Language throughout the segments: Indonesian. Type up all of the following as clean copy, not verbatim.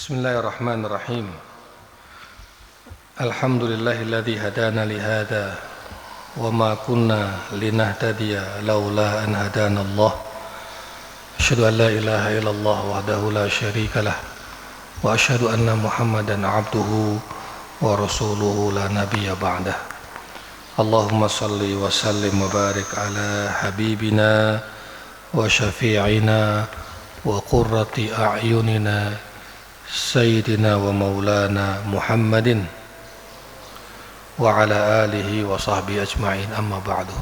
Bismillahirrahmanirrahim. Alhamdulillahilladzi hadana li hadza wa ma kunna linahtadiya laula an hadanallah. Asyhadu an la ilaha illallah wahdahu la syarikalah wa asyhadu anna Muhammadan abduhu wa rasuluhu la nabiyya ba'dah. Allahumma salli wa sallim wa barik ala habibina wa syafi'ina wa qurrati a'yunina Sayyidina wa maulana Muhammadin wa ala alihi wa sahbihi ajma'in, amma ba'du.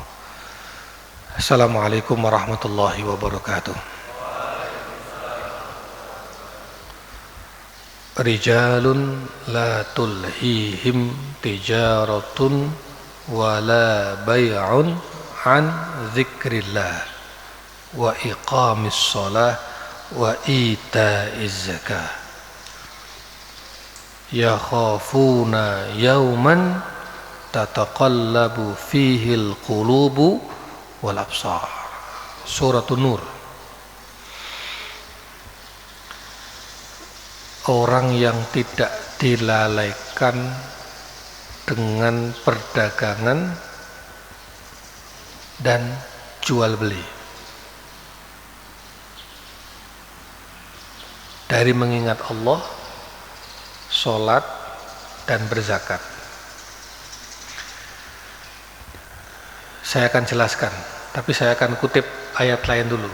Assalamualaikum warahmatullahi wabarakatuh. Rijalun la tulhihim tijaratun wa la bay'un an dzikrillah wa iqamis shalah wa ita'iz zakah yakhafuna yawman tataqallabu fihi al-qulubu wal absar. Suratun Nur. Orang yang tidak dilalaikan dengan perdagangan dan jual beli, dari mengingat Allah, sholat, dan berzakat. Saya akan jelaskan, tapi saya akan kutip ayat lain dulu.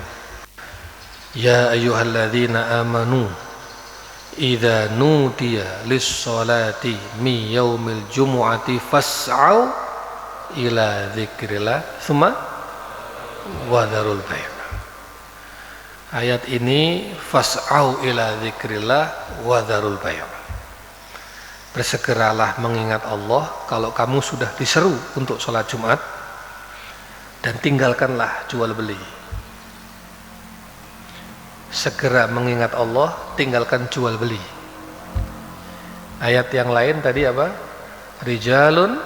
Ya ayyuhalladzina amanu idza nudiya lis-sholati min yaumil jumu'ati fas'au ila dzikrillah tsumma wadharul bai'. Ayat ini fas'au ila dzikrillah wadharul bai'. Bersegeralah mengingat Allah kalau kamu sudah diseru untuk sholat Jumat, dan tinggalkanlah jual beli. Segera mengingat Allah, tinggalkan jual beli. Ayat yang lain tadi apa? Rijalun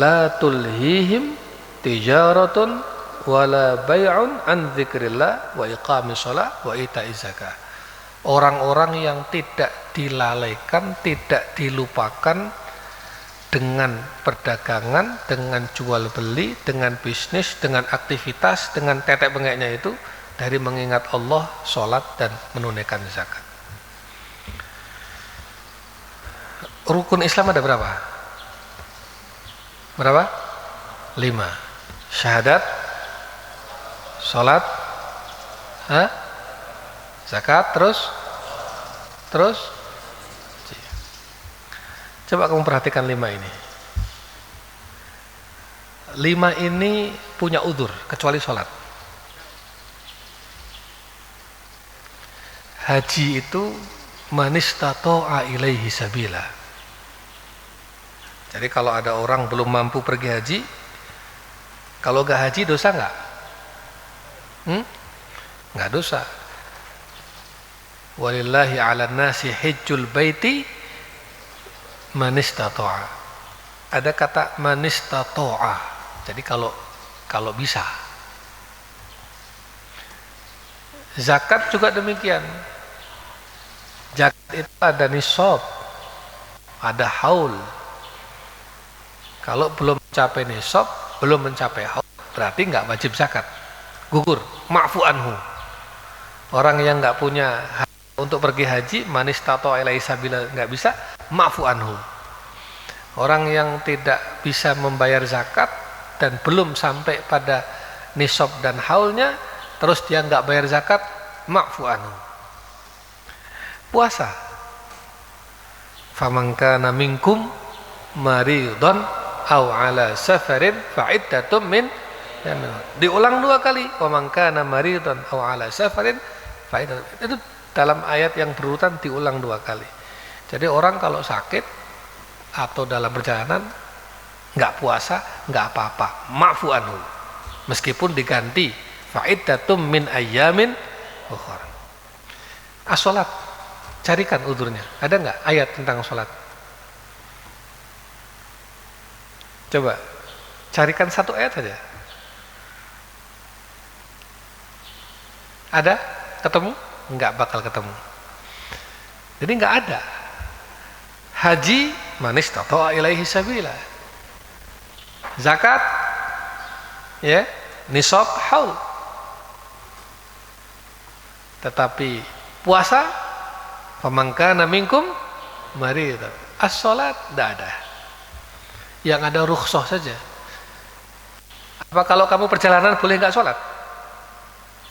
la tulhihim tijaratun wala bay'un an dzikrillah wa iqamis shalah wa ita'iz zakah. Orang-orang yang tidak dilalaikan, tidak dilupakan dengan perdagangan, dengan jual beli, dengan bisnis, dengan aktivitas, dengan tetek bengeknya itu, dari mengingat Allah, sholat, dan menunaikan zakat. Rukun Islam ada berapa? Berapa? 5. Syahadat, sholat, zakat, terus coba kamu perhatikan 5 ini. 5 ini punya udzur kecuali sholat. Haji itu manistata'a ilaihi sabila. Jadi kalau ada orang belum mampu pergi haji, kalau gak haji dosa gak? Gak dosa. Walillahi 'alan nasi hajjul baiti manistata'a. Ada kata manistata'a. Jadi kalau bisa. Zakat juga demikian. Zakat itu ada nisab, ada haul. Kalau belum mencapai nisab, belum mencapai haul, berarti nggak wajib zakat. Gugur, ma'fu anhu. Orang yang nggak punya untuk pergi haji, manistata'a ilaihi sabila, nggak bisa, ma'fu anhu. Orang yang tidak bisa membayar zakat dan belum sampai pada nisab dan haulnya, terus dia nggak bayar zakat, ma'fu anhu. Puasa, faman kana minkum maridun aw ala safarin fa'iddatum min, diulang 2 kali, faman kana maridun aw ala safarin fa'iddatum. Itu dalam ayat yang berurutan diulang 2 kali. Jadi orang kalau sakit atau dalam perjalanan nggak puasa, nggak apa-apa, ma'fu anhu, meskipun diganti fa'iddatum min ayyamin ukhra. As-sholat, carikan udzurnya. Ada nggak ayat tentang sholat? Coba carikan 1 ayat saja. Ada? Ketemu? Enggak bakal ketemu. Jadi nggak ada. Haji man istata'a ilaihi sabila. Zakat ya, nisab haul. Tetapi puasa faman kana minkum marid. As-salat tidak ada. Yang ada rukhsah saja. Apa kalau kamu perjalanan boleh nggak sholat?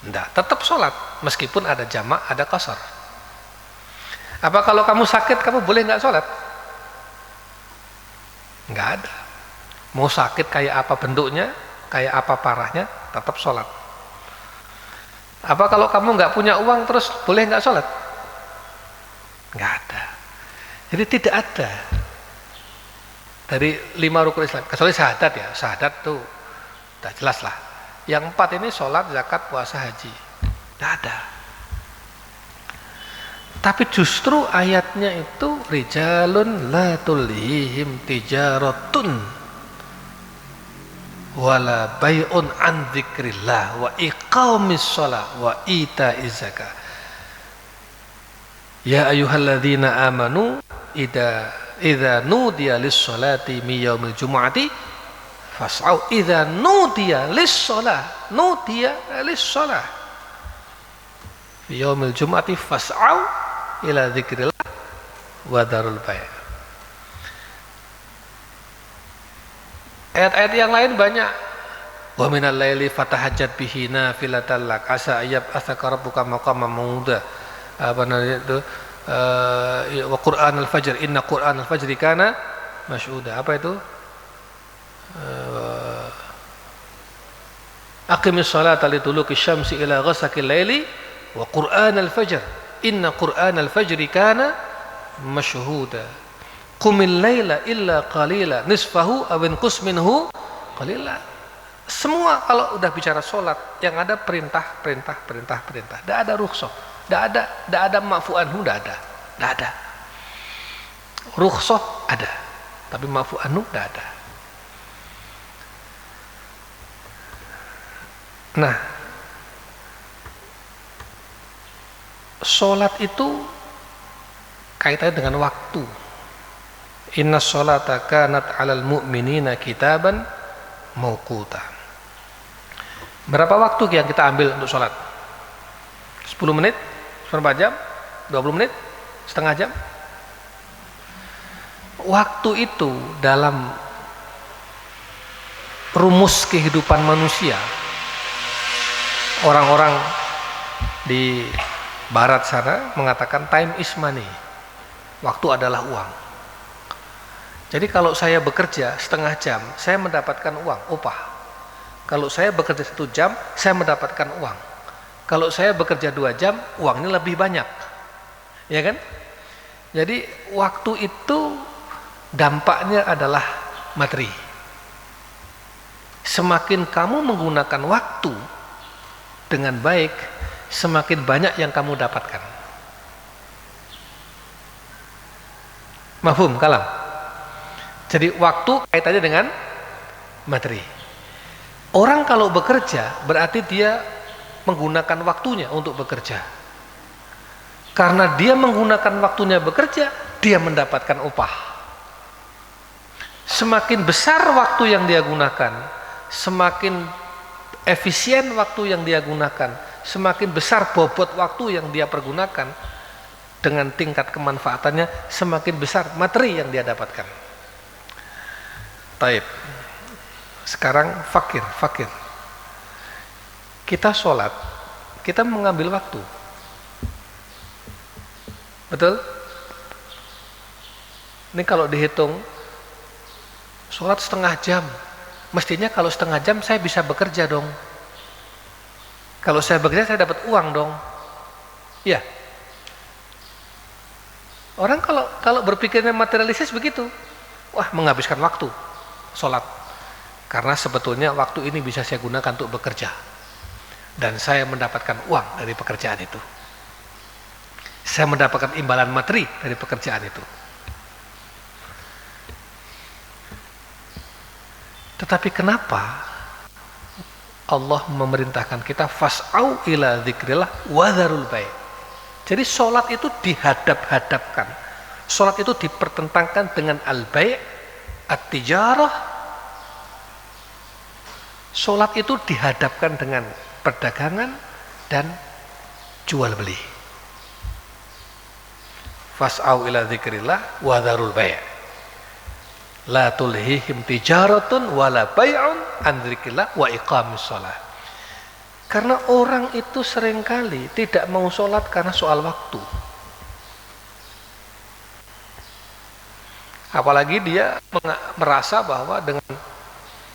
Tidak, tetap sholat meskipun ada jamak, ada qasar. Apa kalau kamu sakit kamu boleh nggak sholat? Nggak ada. Mau sakit kayak apa bentuknya, kayak apa parahnya, tetap sholat. Apa kalau kamu nggak punya uang terus boleh nggak sholat? Nggak ada. Jadi tidak ada dari 5 rukun Islam, kecuali syahadat ya. Syahadat tuh udah jelas lah. Yang 4 ini sholat, zakat, puasa, haji. Tidak ada. Tapi justru ayatnya itu rijalun la tulhihim tijaratun wala bai'un an dzikrillah wa iqamis shalah wa ita'iz zakah. Ya ayyuhalladzina amanu idza nudiya lis-sholati min yaumil jumu'ati fas'au idza nudiya lis-shalah fi yaumil jumu'ati fas'au ila dzikrillah wa dzarul bai'. Ayat-ayat yang lain banyak. Wa minal laili fatahajjat bihi nafilatan lak asa ayyab asaka rabbuka maqaman mahmuda. Apa namanya itu? Wa Qur'an al-fajr inna Qur'an al-fajr kana masyhuda. Apa itu? Aqimis salata liduluki syamsi ila ghasaqil laili wa Qur'an al-fajr inna Qur'an al-fajr kana masyhuda. Qumil laila illa qalila nisfahu aw inqus minhu qalila. Semua kalau udah bicara sholat yang ada perintah. Tidak ada rukhsah, tidak ada ma'fu anhu, tidak ada. Rukhsah ada, tapi ma'fu anhu tidak ada. Nah, sholat itu kaitannya dengan waktu. Inna sholata kanat 'alal mu'minina kitaban mauquta. Berapa waktu yang kita ambil untuk sholat? 10 menit? Seperempat jam? 20 menit? Setengah jam? Waktu itu dalam rumus kehidupan manusia, orang-orang di barat sana mengatakan time is money. Waktu adalah uang. Jadi kalau saya bekerja setengah jam, saya mendapatkan uang, upah. Kalau saya bekerja 1 jam, saya mendapatkan uang. Kalau saya bekerja 2 jam, uangnya lebih banyak. Ya kan? Jadi waktu itu dampaknya adalah materi. Semakin kamu menggunakan waktu dengan baik, semakin banyak yang kamu dapatkan. Mafhum kalam? Jadi waktu kaitannya dengan materi. Orang kalau bekerja berarti dia menggunakan waktunya untuk bekerja. Karena dia menggunakan waktunya bekerja, dia mendapatkan upah. Semakin besar waktu yang dia gunakan, semakin efisien waktu yang dia gunakan, semakin besar bobot waktu yang dia pergunakan, dengan tingkat kemanfaatannya semakin besar materi yang dia dapatkan. Taib. Sekarang fakir. Kita sholat, kita mengambil waktu. Betul? Ini kalau dihitung sholat setengah jam, mestinya kalau setengah jam saya bisa bekerja dong. Kalau saya bekerja saya dapat uang dong. Ya. Orang kalau berpikirnya materialistis begitu, wah menghabiskan waktu sholat. Karena sebetulnya waktu ini bisa saya gunakan untuk bekerja. Dan saya mendapatkan uang dari pekerjaan itu. Saya mendapatkan imbalan materi dari pekerjaan itu. Tetapi kenapa Allah memerintahkan kita fas'au ila dzikrillah wa dzarul bai'? Jadi sholat itu dihadap-hadapkan. Sholat itu dipertentangkan dengan al-bai', at-tijarah. Sholat itu dihadapkan dengan perdagangan dan jual beli. Fas'au ila dzikrillah wa dzarul bai'. La tulhihim tijaratun wala bai'un an dzikrillah wa iqamis shalah. Karena orang itu seringkali tidak mau sholat karena soal waktu. Apalagi dia merasa bahwa dengan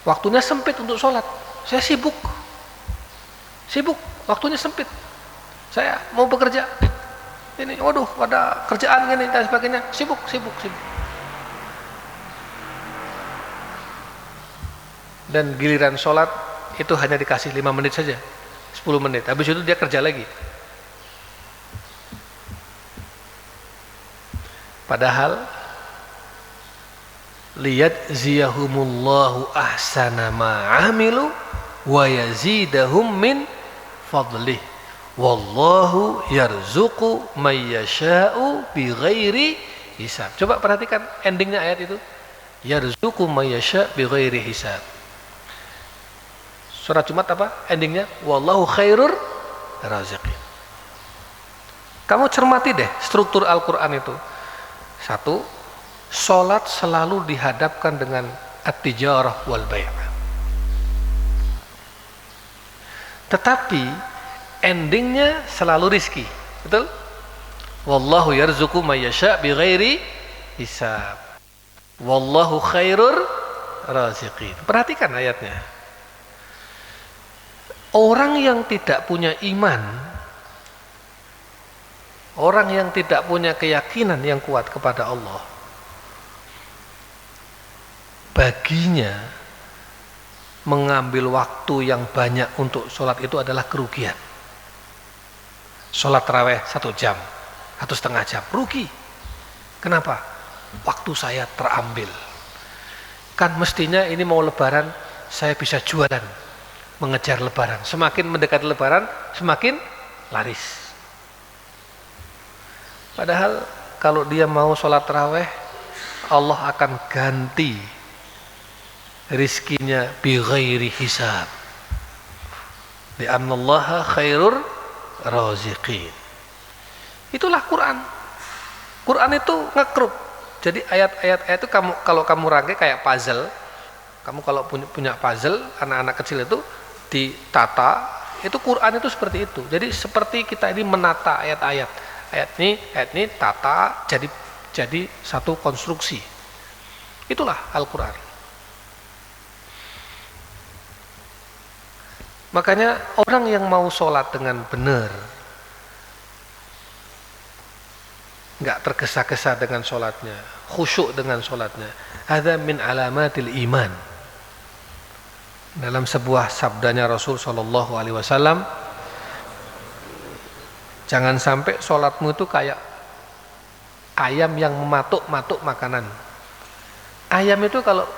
waktunya sempit untuk sholat. Saya sibuk, waktunya sempit. Saya mau bekerja. Ini, waduh, ada kerjaan gini dan sebagainya. Sibuk. Dan giliran sholat itu hanya dikasih 5 menit saja. 10 menit, habis itu dia kerja lagi. Padahal liyajziyahumullahu ahsana ma amilu wa yazidahum min fadlih wallahu yarzuqu may yasha'u bighairi hisab. Coba perhatikan endingnya ayat itu, yarzuqu may yasha' bighairi hisab. Surat Jumat apa endingnya? Wallahu khairur raziqin. Kamu cermati deh struktur Al-Quran itu. Satu, sholat selalu dihadapkan dengan at-tijarah wal bai'. Tetapi endingnya selalu rizki. Betul? Wallahu yarzuqu may yasha' bighairi hisab. Wallahu khairur raziqin. Perhatikan ayatnya. Orang yang tidak punya iman, orang yang tidak punya keyakinan yang kuat kepada Allah, baginya mengambil waktu yang banyak untuk sholat itu adalah kerugian. Sholat tarawih 1 jam, 1,5 jam, rugi. Kenapa? Waktu saya terambil. Kan mestinya ini mau lebaran, saya bisa jualan, mengejar lebaran. Semakin mendekati lebaran, semakin laris. Padahal kalau dia mau sholat tarawih, Allah akan ganti rizkinya bi ghairi hisab. Li'annallaha khairur raziqin. Itulah Quran. Quran itu ngekrup. Jadi ayat-ayat itu kalau kamu rangkai kayak puzzle. Kamu kalau punya puzzle, anak-anak kecil itu ditata, itu Quran itu seperti itu. Jadi seperti kita ini menata ayat-ayat. Ayat ini tata jadi satu konstruksi. Itulah Al-Quran. Makanya orang yang mau sholat dengan benar, nggak tergesa-gesa dengan sholatnya, khusyuk dengan sholatnya, hadza min alamatil iman. Dalam sebuah sabdanya Rasul Shallallahu Alaihi Wasallam, jangan sampai sholatmu itu kayak ayam yang mematuk-matuk makanan. Ayam itu kalau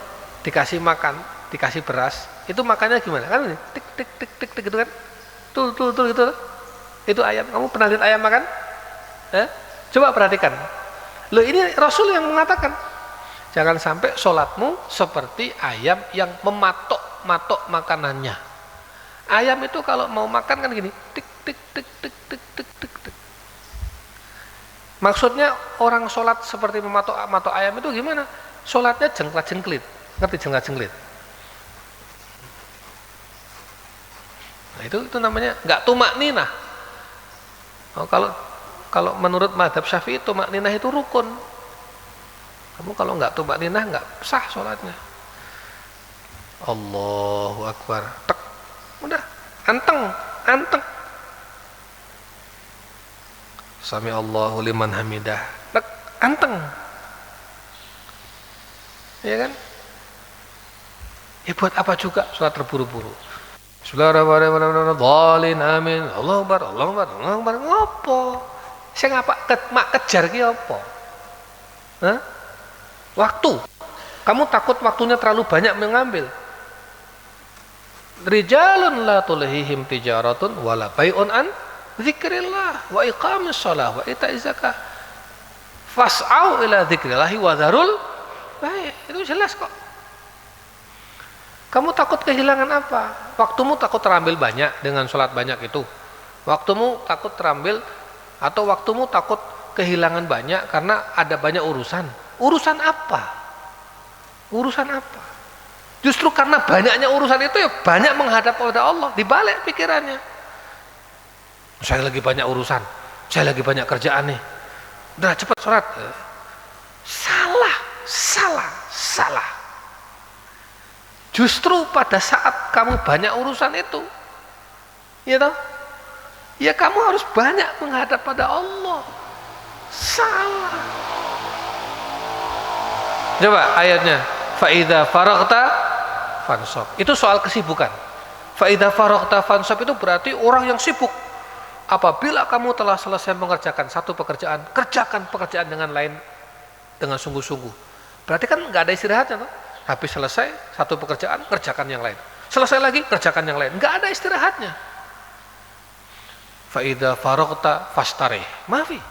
dikasih makan, dikasih beras, itu makannya gimana? Kan ini, tik tik tik tik tik gitu kan? Tuh gitu. Itu ayam. Kamu pernah lihat ayam makan? Coba perhatikan. Loh, ini Rasul yang mengatakan, jangan sampai sholatmu seperti ayam yang mematuk makanannya. Ayam itu kalau mau makan kan gini, tik tik tik tik tik tik tik tik. Maksudnya orang sholat seperti mematuk ayam itu gimana? Sholatnya jengklat-jengklit. Ngerti jengklat-jengklit? Nah, itu namanya nggak tumakninah. Oh, kalau menurut mazhab Syafi'i tumakninah itu rukun. Kamu kalau nggak tumakninah nggak sah sholatnya. Allahu Akbar. Tek. Udah, anteng. Sami Allahu liman hamidah. Tek, anteng. Ya kan? Ya buat apa juga sholat terburu-buru? Bismillahirrahmanirrahim. Amin. Allahu Akbar. Ngopo? Saya ngapa mak kejar ki apa? Waktu. Kamu takut waktunya terlalu banyak mengambil. Rijalun la tulhihim tijaratun wala bai'un an Zikrillah wa iqamis shalah wa ita'iz zakah. Fas'au ila dzikrillahi wa dzarul baik. Itu jelas kok. Kamu takut kehilangan apa? Waktumu takut terambil banyak dengan sholat banyak itu. Waktumu takut terambil atau waktumu takut kehilangan banyak karena ada banyak urusan. Urusan apa? Urusan apa? Justru karena banyaknya urusan itu ya banyak menghadap kepada Allah. Dibalik pikirannya. Saya lagi banyak urusan. Saya lagi banyak kerjaan nih. Udah cepat sholat. Salah. Justru pada saat kamu banyak urusan itu, ya toh, ya kamu harus banyak menghadap pada Allah. Salah. Coba ayatnya, faida faraghta fansab. Itu soal kesibukan. Faida faraghta fansab itu berarti orang yang sibuk. Apabila kamu telah selesai mengerjakan satu pekerjaan, kerjakan pekerjaan dengan lain dengan sungguh-sungguh. Berarti kan nggak ada istirahatnya toh. Habis selesai satu pekerjaan, kerjakan yang lain. Selesai lagi, kerjakan yang lain. Nggak ada istirahatnya. Fa'idha faraghta fastarih. Mafi.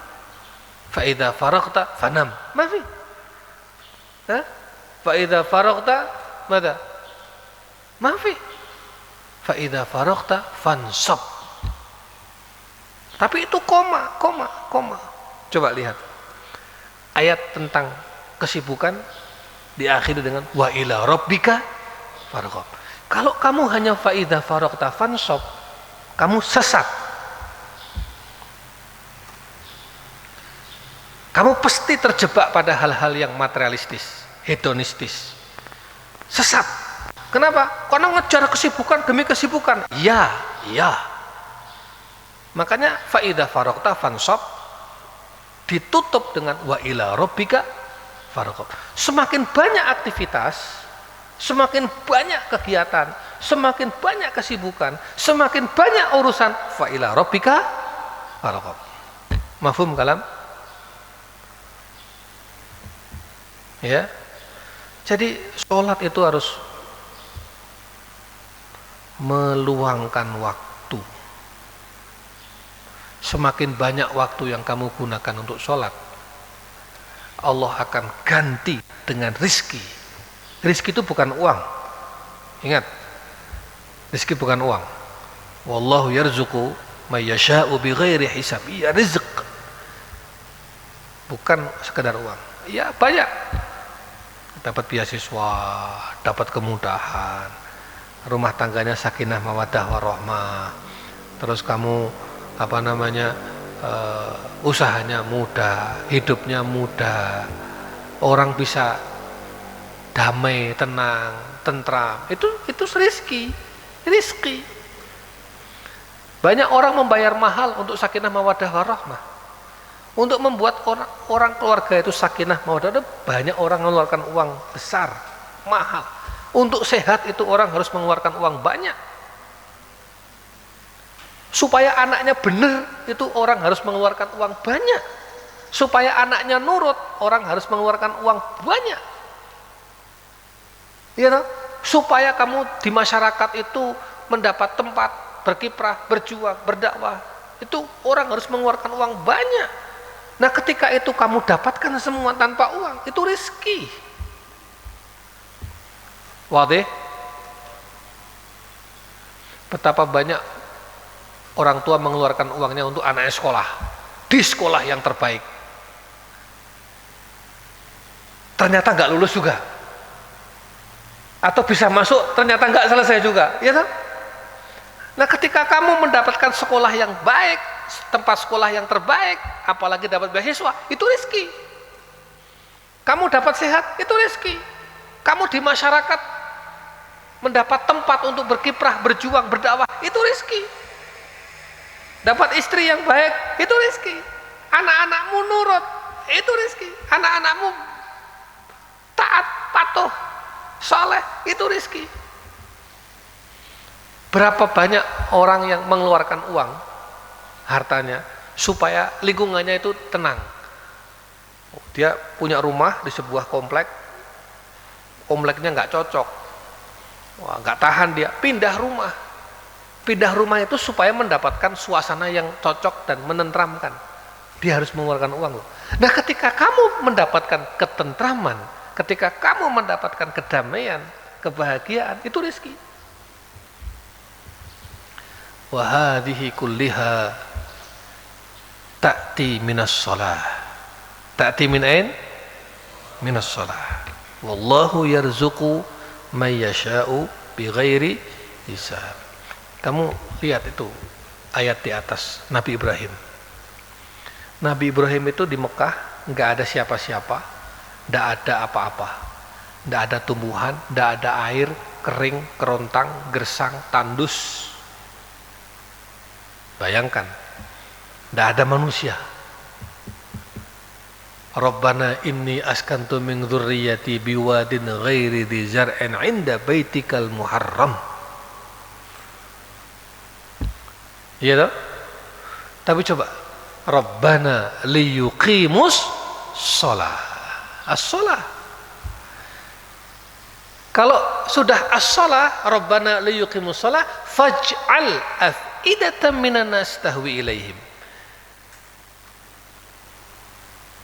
Fa'idha faraghta fanam. Mafi. Fa'idha faraghta mada? Mafi. Fa'idha faraghta fansab. Tapi itu koma. Coba lihat. Ayat tentang kesibukan diakhiri dengan wa ila rabbika farghab. Kalau kamu hanya faida faraghta fansab, kamu sesat. Kamu pasti terjebak pada hal-hal yang materialistis, hedonistis. Sesat. Kenapa? Karena ngejar kesibukan demi kesibukan. Ya. Makanya faida faraghta fansab ditutup dengan wa ila rabbika farghab. Semakin banyak aktivitas, semakin banyak kegiatan, semakin banyak kesibukan, semakin banyak urusan, fa ila rabbika farghab. Mafhum kalam? Ya. Jadi sholat itu harus meluangkan waktu. Semakin banyak waktu yang kamu gunakan untuk sholat, Allah akan ganti dengan rizki. Rizki itu bukan uang. Ingat, rizki bukan uang. Wallahu yarzuqu may yasha'u bighairi hisab. Ya, rizq. Bukan sekedar uang. Ya, banyak. Dapat beasiswa, dapat kemudahan, rumah tangganya sakinah mawaddah warahmah. Terus kamu usahanya mudah, hidupnya mudah, orang bisa damai, tenang, tentram. Itu rizki. Banyak orang membayar mahal untuk sakinah mawaddah warahmah. Untuk membuat orang keluarga itu sakinah mawaddah, banyak orang mengeluarkan uang besar, mahal. Untuk sehat itu orang harus mengeluarkan uang banyak. Supaya anaknya benar, itu orang harus mengeluarkan uang banyak. Supaya anaknya nurut, orang harus mengeluarkan uang banyak. Ya toh? Supaya kamu di masyarakat itu mendapat tempat berkiprah, berjuang, berdakwah, itu orang harus mengeluarkan uang banyak. Nah, ketika itu kamu dapatkan semua tanpa uang, itu rezeki. Wadih? Betapa banyak orang tua mengeluarkan uangnya untuk anaknya sekolah, di sekolah yang terbaik. Ternyata nggak lulus juga, atau bisa masuk ternyata nggak selesai juga, ya toh? Nah, ketika kamu mendapatkan sekolah yang baik, tempat sekolah yang terbaik, apalagi dapat beasiswa, itu rezeki. Kamu dapat sehat, itu rezeki. Kamu di masyarakat mendapat tempat untuk berkiprah, berjuang, berdakwah, itu rezeki. Dapat istri yang baik, itu rezeki. Anak-anakmu nurut, itu rezeki. Anak-anakmu taat, patuh, saleh, itu rezeki. Berapa banyak orang yang mengeluarkan uang, hartanya, supaya lingkungannya itu tenang. Dia punya rumah di sebuah kompleknya nggak cocok, wah, nggak tahan, dia pindah rumah. Pindah rumah itu supaya mendapatkan suasana yang cocok dan menenteramkan. Dia harus mengeluarkan uang loh. Nah, ketika kamu mendapatkan ketentraman, ketika kamu mendapatkan kedamaian, kebahagiaan, itu rezeki. Wa hadhihi kulliha ta'ti minas shalah. Ta'ti min ain? Minas shalah. Wallahu yarzuqu may yasha'u bighairi hisab. Kamu lihat itu ayat di atas Nabi Ibrahim. Nabi Ibrahim itu di Mekah nggak ada siapa-siapa, nggak ada apa-apa, nggak ada tumbuhan, nggak ada air, kering, kerontang, gersang, tandus. Bayangkan, nggak ada manusia. Rabbana inni askantu min dzurriyyati biwadin ghairi dzi zar'in 'inda baitikal muharram. Iya toh? Tapi coba, Rabbana liyuqimus shalah. As-shalah. Kalau sudah as-shalah, Rabbana liyuqimus shalah faj'al af'idatan minan nas tahwi ilaihim.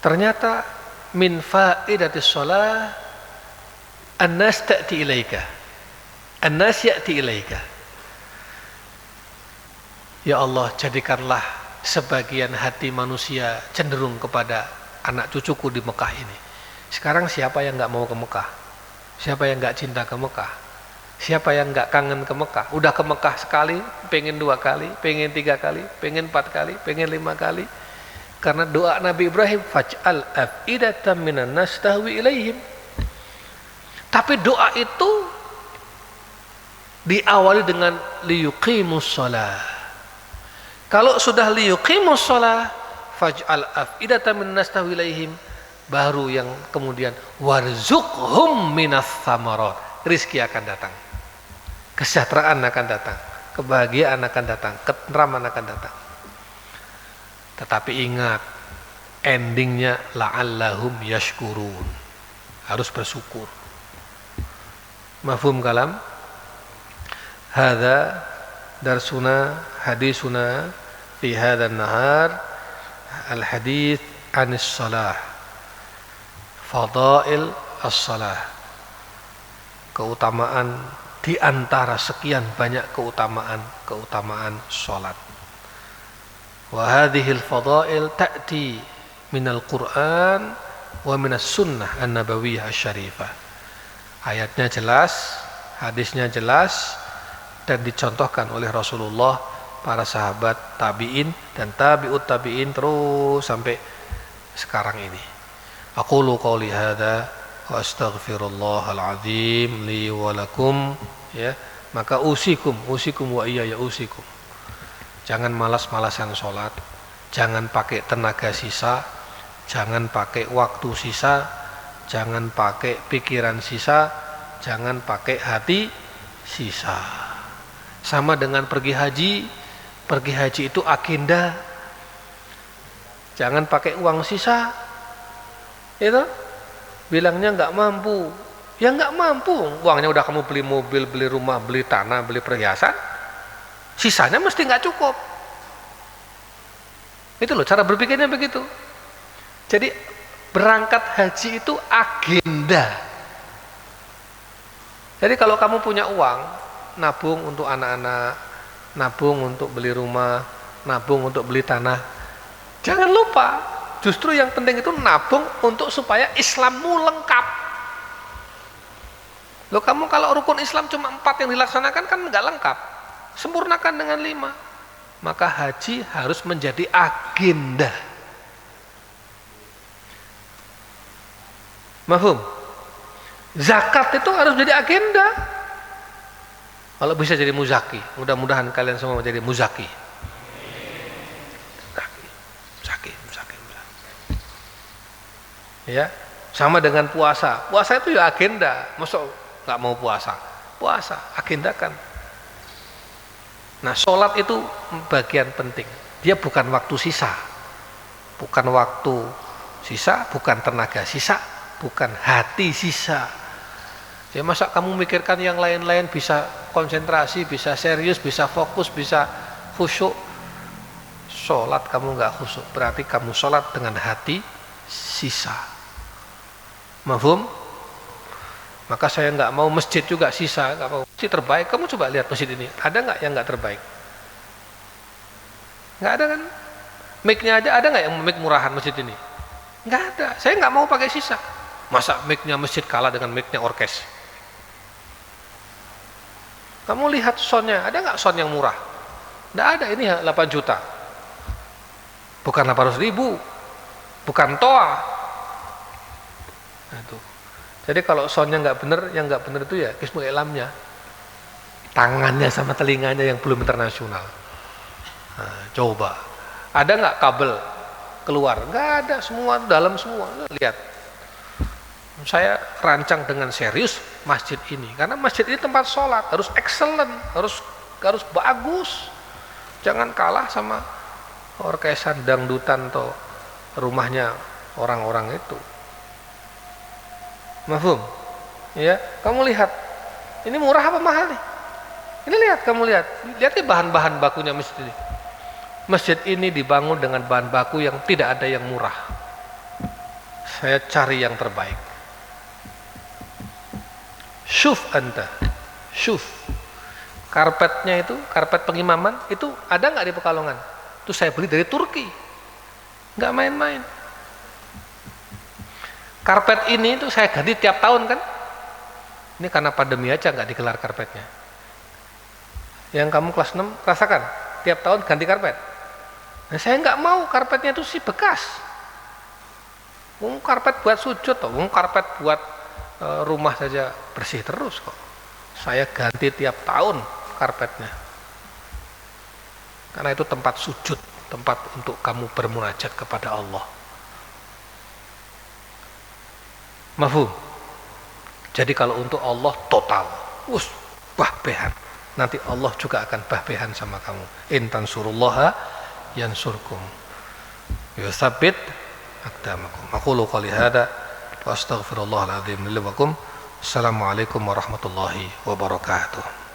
Ternyata min faidatis shalah an-nas ta'ti ilaika. An-nas ya'ti ilaika. Ya Allah, jadikanlah sebagian hati manusia cenderung kepada anak cucuku di Mekah ini. Sekarang siapa yang nggak mau ke Mekah? Siapa yang nggak cinta ke Mekah? Siapa yang nggak kangen ke Mekah? Udah ke Mekah sekali, pengen 2 kali, pengen 3 kali, pengen 4 kali, pengen 5 kali. Karena doa Nabi Ibrahim, faj'al af'idatan minan nas tahwi ilaihim. Tapi doa itu diawali dengan liyuqimus shalah. Kalau sudah liyuqimus shalah faj'al af'idatan minan nas tahwi ilaihim, baru yang kemudian warzuqhum minas tsamarat. Rizki akan datang, kesejahteraan akan datang, kebahagiaan akan datang, ketentraman akan datang. Tetapi ingat, endingnya la'allahum yashkurun, harus bersyukur. Mafhum kalam? Hadza darsuna hadisuna fi hadzal nahar al hadits anis shalah, fadail as-shalah, keutamaan di antara sekian banyak keutamaan salat. Wa hadhil fadail ta'ti minal Qur'an wa minas sunnah an-nabawiyyah asy-syarifah. Ayatnya jelas, hadisnya jelas, dan dicontohkan oleh Rasulullah, para sahabat, tabi'in dan tabi'ut tabi'in terus sampai sekarang ini. Aqulu qouli hadza wa astaghfirullahal azim li wa lakum, ya. Maka usikum wa iyaya usikum. Jangan malas-malasan sholat, jangan pakai tenaga sisa, jangan pakai waktu sisa, jangan pakai pikiran sisa, jangan pakai hati sisa. Sama dengan pergi haji itu agenda. Jangan pakai uang sisa, itu bilangnya nggak mampu, ya nggak mampu. Uangnya udah kamu beli mobil, beli rumah, beli tanah, beli perhiasan, sisanya mesti nggak cukup. Itu loh cara berpikirnya begitu. Jadi berangkat haji itu agenda. Jadi kalau kamu punya uang, nabung untuk anak-anak, nabung untuk beli rumah, nabung untuk beli tanah, jangan lupa, justru yang penting itu nabung untuk supaya Islammu lengkap. Loh, kamu kalau rukun Islam cuma 4 yang dilaksanakan kan nggak lengkap. Sempurnakan dengan 5. Maka haji harus menjadi agenda. Mafhum? Zakat itu harus menjadi agenda. Kalau bisa jadi muzaki, mudah-mudahan kalian semua menjadi muzaki. Muzaki. Ya, sama dengan puasa. Puasa itu ya agenda. Masa nggak mau puasa? Puasa, agendakan. Nah, sholat itu bagian penting. Dia bukan waktu sisa, bukan waktu sisa, bukan tenaga sisa, bukan hati sisa. Ya masa kamu mikirkan yang lain-lain, bisa konsentrasi, bisa serius, bisa fokus, bisa khusyuk. Sholat kamu nggak khusyuk, berarti kamu sholat dengan hati sisa. Mafhum? Maka saya nggak mau masjid juga sisa, nggak mau. Masjid terbaik, kamu coba lihat masjid ini, ada nggak yang nggak terbaik? Nggak ada kan? Mic-nya aja ada nggak yang mic murahan masjid ini? Nggak ada. Saya nggak mau pakai sisa. Masa mic-nya masjid kalah dengan mic-nya orkes? Kamu lihat soundnya, ada nggak sound yang murah? Nggak ada, ini 8 juta. Bukan 800.000, bukan toa. Nah, itu. Jadi kalau soundnya nggak bener, yang nggak bener itu ya kismu ilamnya, tangannya sama telinganya yang belum internasional. Nah, coba, ada nggak kabel keluar? Nggak ada, semua dalam semua. Lihat. Saya rancang dengan serius masjid ini, karena masjid ini tempat sholat, harus excellent, harus bagus, jangan kalah sama orkesan dangdutan atau rumahnya orang-orang itu. Mafhum? Ya, kamu lihat, ini murah apa mahal nih? Ini lihat, kamu lihat bahan-bahan bakunya masjid ini. Masjid ini dibangun dengan bahan baku yang tidak ada yang murah. Saya cari yang terbaik. Syuf anta, syuf. Karpetnya itu, karpet pengimaman itu ada nggak di Pekalongan? Itu saya beli dari Turki, nggak main-main. Karpet ini itu saya ganti tiap tahun kan? Ini karena pandemi aja nggak digelar karpetnya. Yang kamu kelas 6 rasakan, tiap tahun ganti karpet. Nah, saya nggak mau karpetnya itu sih bekas. Karpet buat sujud, karpet buat rumah saja bersih terus kok. Saya ganti tiap tahun karpetnya, karena itu tempat sujud, tempat untuk kamu bermunajat kepada Allah. Mafhum? Jadi kalau untuk Allah total, bahbehan. Nanti Allah juga akan bahbehan sama kamu. In tansurullaha yansurkum yutsabbit aqdamakum. Aqulu qouli hada wa astaghfirullahal azim li wa lakum. Assalamualaikum warahmatullahi wabarakatuh.